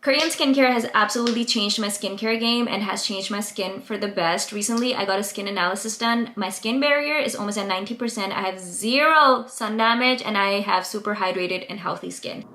Korean skincare has absolutely changed my skincare game and has changed my skin for the best. Recently, I got a skin analysis done. My skin barrier is almost at 90%. I have zero sun damage and I have super hydrated and healthy skin.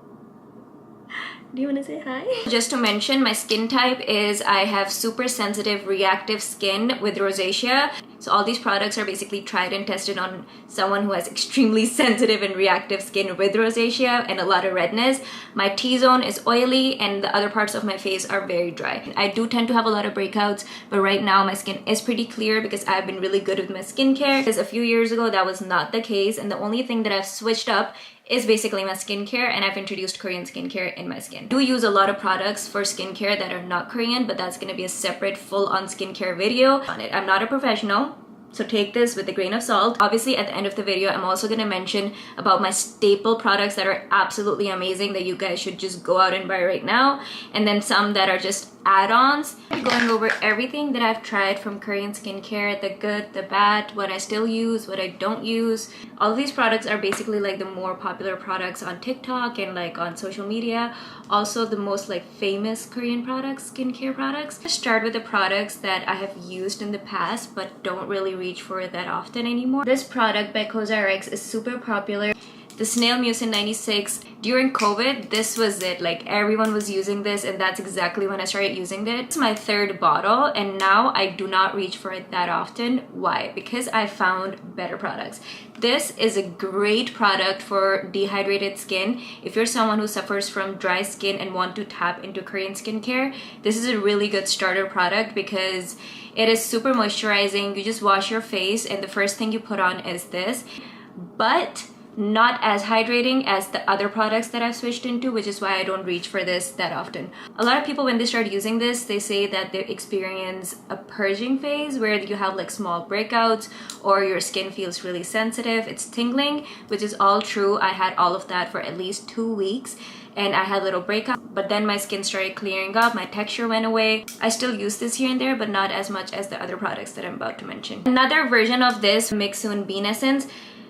Do you want to say hi? Just to mention, my skin type is I have super sensitive reactive skin with rosacea. So all these products are basically tried and tested on someone who has extremely sensitive and reactive skin with rosacea and a lot of redness. My T-zone is oily and the other parts of my face are very dry. I do tend to have a lot of breakouts, but right now my skin is pretty clear because I've been really good with my skincare. Because a few years ago that was not the case, and the only thing that I've switched up is basically my skincare, and I've introduced Korean skincare in my skin. I do use a lot of products for skincare that are not Korean, but that's gonna be a separate full-on skincare video on it. I'm not a professional, so take this with a grain of salt. Obviously, at the end of the video, I'm also gonna mention about my staple products that are absolutely amazing that you guys should just go out and buy right now, and then some that are just add-ons. I'm going over everything that I've tried from Korean skincare, the good, the bad, what I still use, what I don't use. All of these products are basically like the more popular products on TikTok and like on social media. Also the most like famous Korean products, skincare products. I'll start with the products that I have used in the past but don't really reach for it that often anymore. This product by COSRX is super popular. The Snail Mucin 96. During COVID, this was it. Like everyone was using this, and that's exactly when I started using it. It's my third bottle, and now I do not reach for it that often. Why? Because I found better products. This is a great product for dehydrated skin. If you're someone who suffers from dry skin and want to tap into Korean skincare, this is a really good starter product because it is super moisturizing. You just wash your face, and the first thing you put on is this. But not as hydrating as the other products that I've switched into, which is why I don't reach for this that often. A lot of people, when they start using this, they say that they experience a purging phase where you have like small breakouts or your skin feels really sensitive, it's tingling, which is all true. I had all of that for at least 2 weeks and I had little breakouts, but then my skin started clearing up, my texture went away. I still use this here and there, but not as much as the other products that I'm about to mention. Another version of this, Mixun Bean Essence.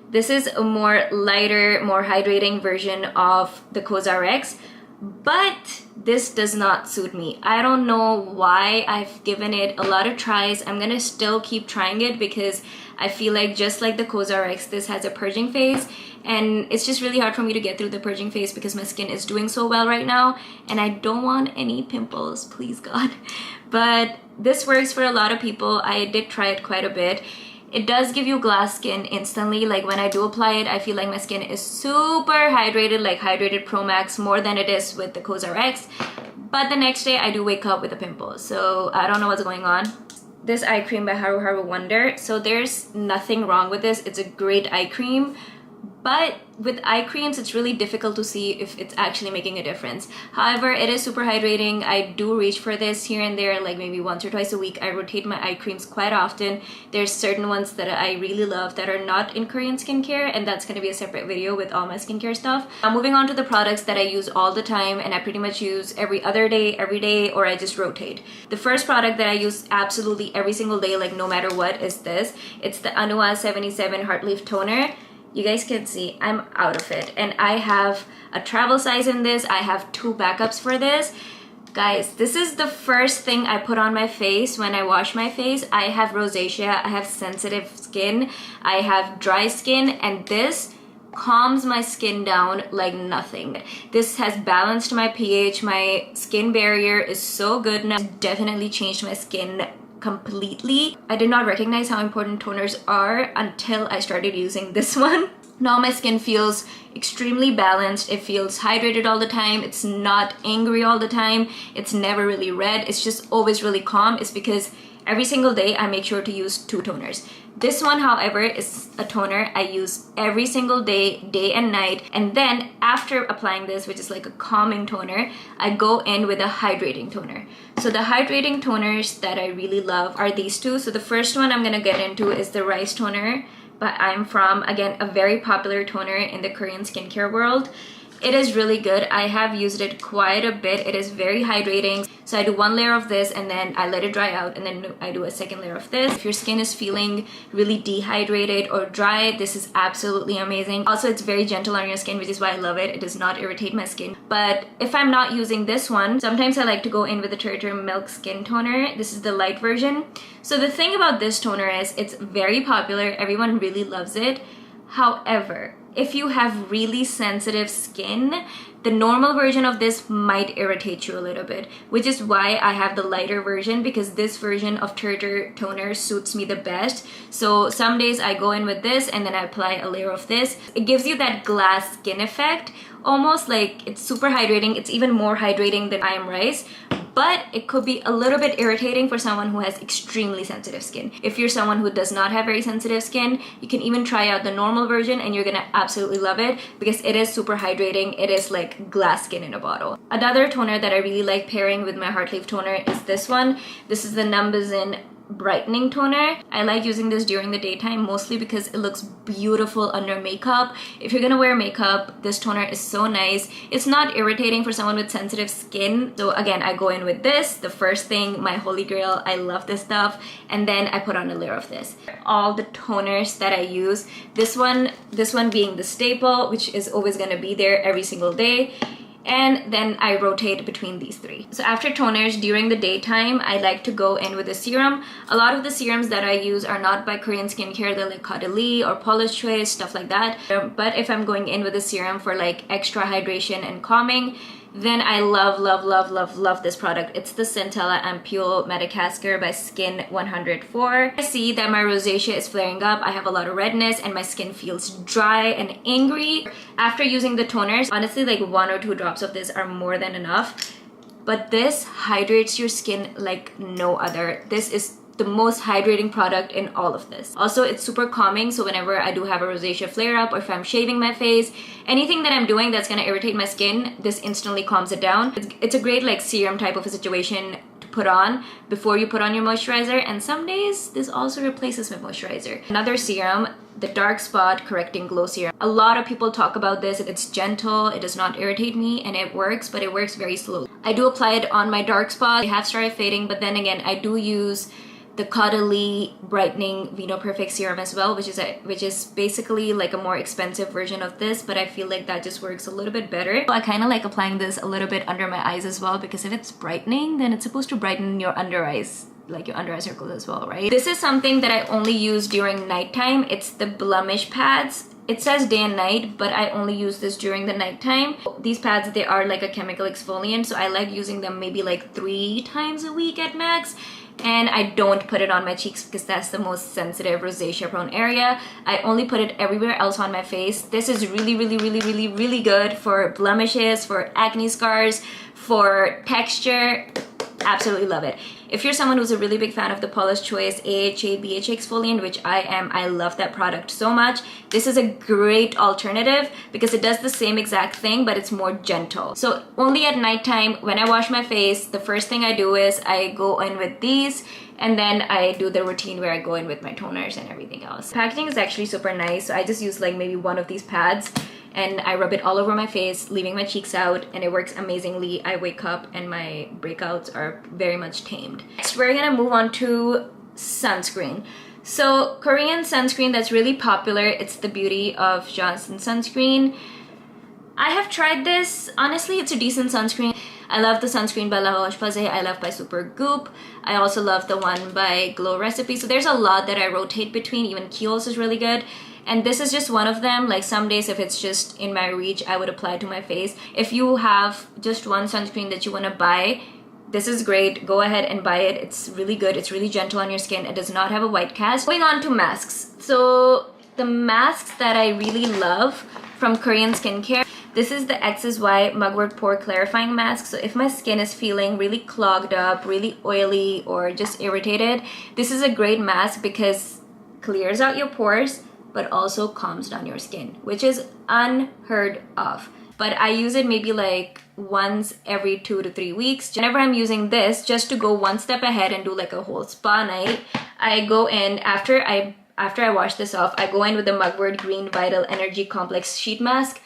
This is a more lighter, more hydrating version of the COSRX, but this does not suit me. I don't know why. I've given it a lot of tries. I'm gonna still keep trying it because I feel like just like the COSRX, this has a purging phase, and it's just really hard for me to get through the purging phase because my skin is doing so well right now and I don't want any pimples, please God. But this works for a lot of people. I did try it quite a bit. It does give you glass skin instantly. Like when I do apply it, I feel like my skin is super hydrated, like Hydrated Pro Max, more than it is with the COSRX. But the next day I do wake up with a pimple, so I don't know what's going on. This eye cream by Haru Haru Wonder. So there's nothing wrong with this. It's a great eye cream. But with eye creams, it's really difficult to see if it's actually making a difference. However, it is super hydrating. I do reach for this here and there, like maybe once or twice a week. I rotate my eye creams quite often. There's certain ones that I really love that are not in Korean skincare, and that's going to be a separate video with all my skincare stuff. Now moving on to the products that I use all the time, and I pretty much use every other day, every day, or I just rotate. The first product that I use absolutely every single day, like no matter what, is this. It's the Anua 77 Heartleaf Toner. You guys can see I'm out of it, and I have a travel size in this. I have 2 backups for this. Guys, this is the first thing I put on my face when I wash my face. I have rosacea, I have sensitive skin, I have dry skin, and this calms my skin down like nothing. This has balanced my pH. My skin barrier is so good now. It's definitely changed my skin completely. I did not recognize how important toners are until I started using this one. Now my skin feels extremely balanced. It feels hydrated all the time. It's not angry all the time. It's never really red. It's just always really calm. It's because every single day I make sure to use 2 toners. This one, however, is a toner I use every single day, day and night. And then after applying this, which is like a calming toner, I go in with a hydrating toner. So the hydrating toners that I really love are these 2. So the first one I'm gonna get into is the Rice Toner by I'm From. Again, a very popular toner in the Korean skincare world. It is really good. I have used it quite a bit. It is very hydrating. So I do one layer of this and then I let it dry out, and then I do a second layer of this. If your skin is feeling really dehydrated or dry, this is absolutely amazing. Also, it's very gentle on your skin, which is why I love it. It does not irritate my skin. But if I'm not using this one, sometimes I like to go in with the Turtur Milk Skin Toner. This is the light version. So the thing about this toner is it's very popular. Everyone really loves it. However, if you have really sensitive skin, the normal version of this might irritate you a little bit, which is why I have the lighter version, because this version of Turtur toner suits me the best. So some days I go in with this and then I apply a layer of this. It gives you that glass skin effect, almost like it's super hydrating. It's even more hydrating than I Am Rice. But it could be a little bit irritating for someone who has extremely sensitive skin. If you're someone who does not have very sensitive skin, you can even try out the normal version and you're gonna absolutely love it, because it is super hydrating. It is like glass skin in a bottle. Another toner that I really like pairing with my Heartleaf toner is this one. This is the Numbuzin brightening toner. I like using this during the daytime, mostly because it looks beautiful under makeup. If you're gonna wear makeup, this toner is so nice. It's not irritating for someone with sensitive skin. So again, I go in with this, the first thing, my holy grail. I love this stuff. And then I put on a layer of this. All the toners that I use, this one being the staple, which is always gonna be there every single day. And then I rotate between these three. So after toners, during the daytime, I like to go in with a serum. A lot of the serums that I use are not by Korean Skincare. They're like Caudalie or Polish Choice, stuff like that. But if I'm going in with a serum for like extra hydration and calming, then I love this product. It's the Centella Ampule Madagascar by Skin 104. I see that my rosacea is flaring up. I have a lot of redness and my skin feels dry and angry. After using the toners, honestly, like 1 or 2 drops of this are more than enough. But this hydrates your skin like no other. This is the most hydrating product in all of this. Also, it's super calming, so whenever I do have a rosacea flare up, or if I'm shaving my face, anything that I'm doing that's gonna irritate my skin, this instantly calms it down. It's a great like serum type of a situation to put on before you put on your moisturizer, and some days this also replaces my moisturizer. Another serum, the Dark Spot Correcting Glow Serum. A lot of people talk about this. It's gentle, it does not irritate me, and it works, but it works very slowly. I do apply it on my dark spots. They have started fading, but then again, I do use the Caudalie Brightening Vino Perfect Serum as well, which is basically like a more expensive version of this, but I feel like that just works a little bit better. So I kind of like applying this a little bit under my eyes as well, because if it's brightening, then it's supposed to brighten your under eyes, like your under eye circles as well, right? This is something that I only use during nighttime. It's the Blemish pads. It says day and night, but I only use this during the nighttime. These pads, they are like a chemical exfoliant, so I like using them maybe like 3 times a week at max. And I don't put it on my cheeks because that's the most sensitive rosacea prone area. I only put it everywhere else on my face. This is really good for blemishes, for acne scars, for texture. Absolutely love it. If you're someone who's a really big fan of the Polish Choice AHA BHA exfoliant, which I am, I love that product so much. This is a great alternative because it does the same exact thing, but it's more gentle. So only at nighttime, when I wash my face, the first thing I do is I go in with these, and then I do the routine where I go in with my toners and everything else. Packaging is actually super nice. So I just use like maybe one of these pads and I rub it all over my face, leaving my cheeks out, and it works amazingly. I wake up and my breakouts are very much tamed. Next, we're gonna move on to sunscreen. So Korean sunscreen that's really popular, it's the Beauty of Johnson sunscreen. I have tried this. Honestly, it's a decent sunscreen. I love the sunscreen by La Roche-Posay. I love by Supergoop. I also love the one by Glow Recipe. So there's a lot that I rotate between. Even Kiehl's is really good. And this is just one of them. Like some days, if it's just in my reach, I would apply to my face. If you have just one sunscreen that you want to buy, this is great. Go ahead and buy it. It's really good. It's really gentle on your skin. It does not have a white cast. Going on to masks. So the masks that I really love from Korean Skincare, this is the XSY Mugwort Pore Clarifying Mask. So if my skin is feeling really clogged up, really oily, or just irritated, this is a great mask because it clears out your pores, but also calms down your skin, which is unheard of. But I use it maybe like once every 2 to 3 weeks. Whenever I'm using this, just to go one step ahead and do like a whole spa night, I go in after I wash this off, I go in with the Mugwort Green Vital Energy Complex Sheet Mask.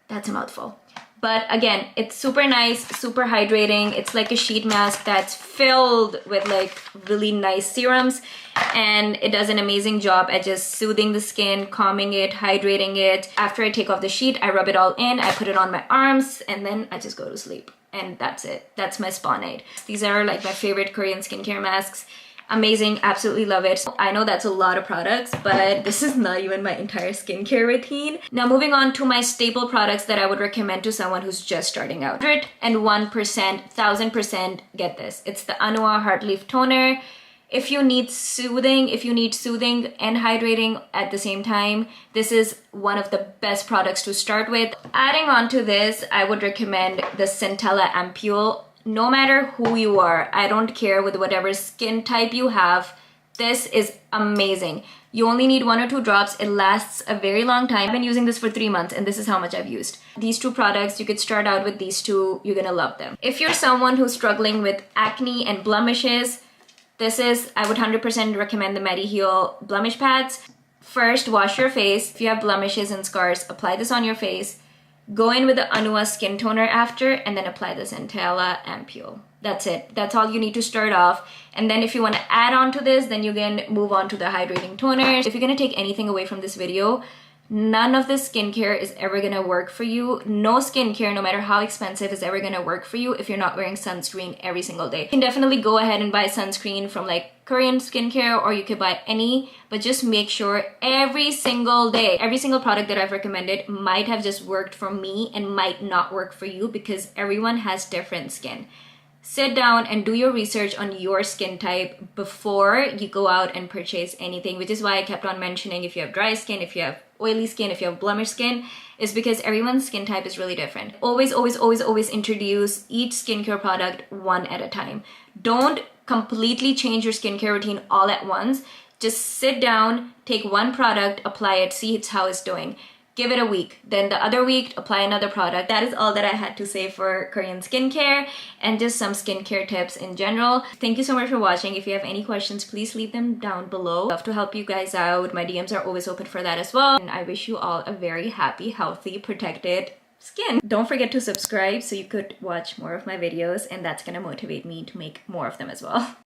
That's a mouthful. But again, it's super nice, super hydrating. It's like a sheet mask that's filled with like really nice serums, and it does an amazing job at just soothing the skin, calming it, hydrating it. After I take off the sheet, I rub it all in, I put it on my arms, and then I just go to sleep. And that's it. That's my spa night. These are like my favorite Korean skincare masks. Amazing, absolutely love it. I know that's a lot of products, but this is not even my entire skincare routine. Now moving on to my staple products that I would recommend to someone who's just starting out. 101%, 1000%, get this. It's the Anua Heart Leaf Toner. If you need soothing and hydrating at the same time, this is one of the best products to start with. Adding on to this, I would recommend the Centella Ampule. No matter who you are, I don't care with whatever skin type you have, this is amazing. You only need 1 or 2 drops. It lasts a very long time. I've been using this for 3 months and this is how much I've used. These 2 products, you could start out with these 2. You're gonna love them. If you're someone who's struggling with acne and blemishes, I would 100% recommend the MediHeal Blemish Pads. First, wash your face. If you have blemishes and scars, apply this on your face. Go in with the Anua Skin Toner after, and then apply the Centella Ampule. That's it. That's all you need to start off. And then if you want to add on to this, then you can move on to the hydrating toners. If you're going to take anything away from this video, none of this skincare is ever going to work for you. No skincare, no matter how expensive, is ever going to work for you if you're not wearing sunscreen every single day. You can definitely go ahead and buy sunscreen from like Korean skincare, or you could buy any, but just make sure every single day, every single product that I've recommended might have just worked for me and might not work for you because everyone has different skin. Sit down and do your research on your skin type before you go out and purchase anything, which is why I kept on mentioning if you have dry skin, if you have oily skin, if you have blemish skin, is because everyone's skin type is really different. Always, always, always, always introduce each skincare product one at a time. Don't completely change your skincare routine all at once. Just sit down, take one product, apply it, see how it's doing. Give it a week. Then the other week, apply another product. That is all that I had to say for Korean skincare and just some skincare tips in general. Thank you so much for watching. If you have any questions, please leave them down below. I'd love to help you guys out. My DMs are always open for that as well. And I wish you all a very happy, healthy, protected skin. Don't forget to subscribe so you could watch more of my videos, and that's gonna motivate me to make more of them as well.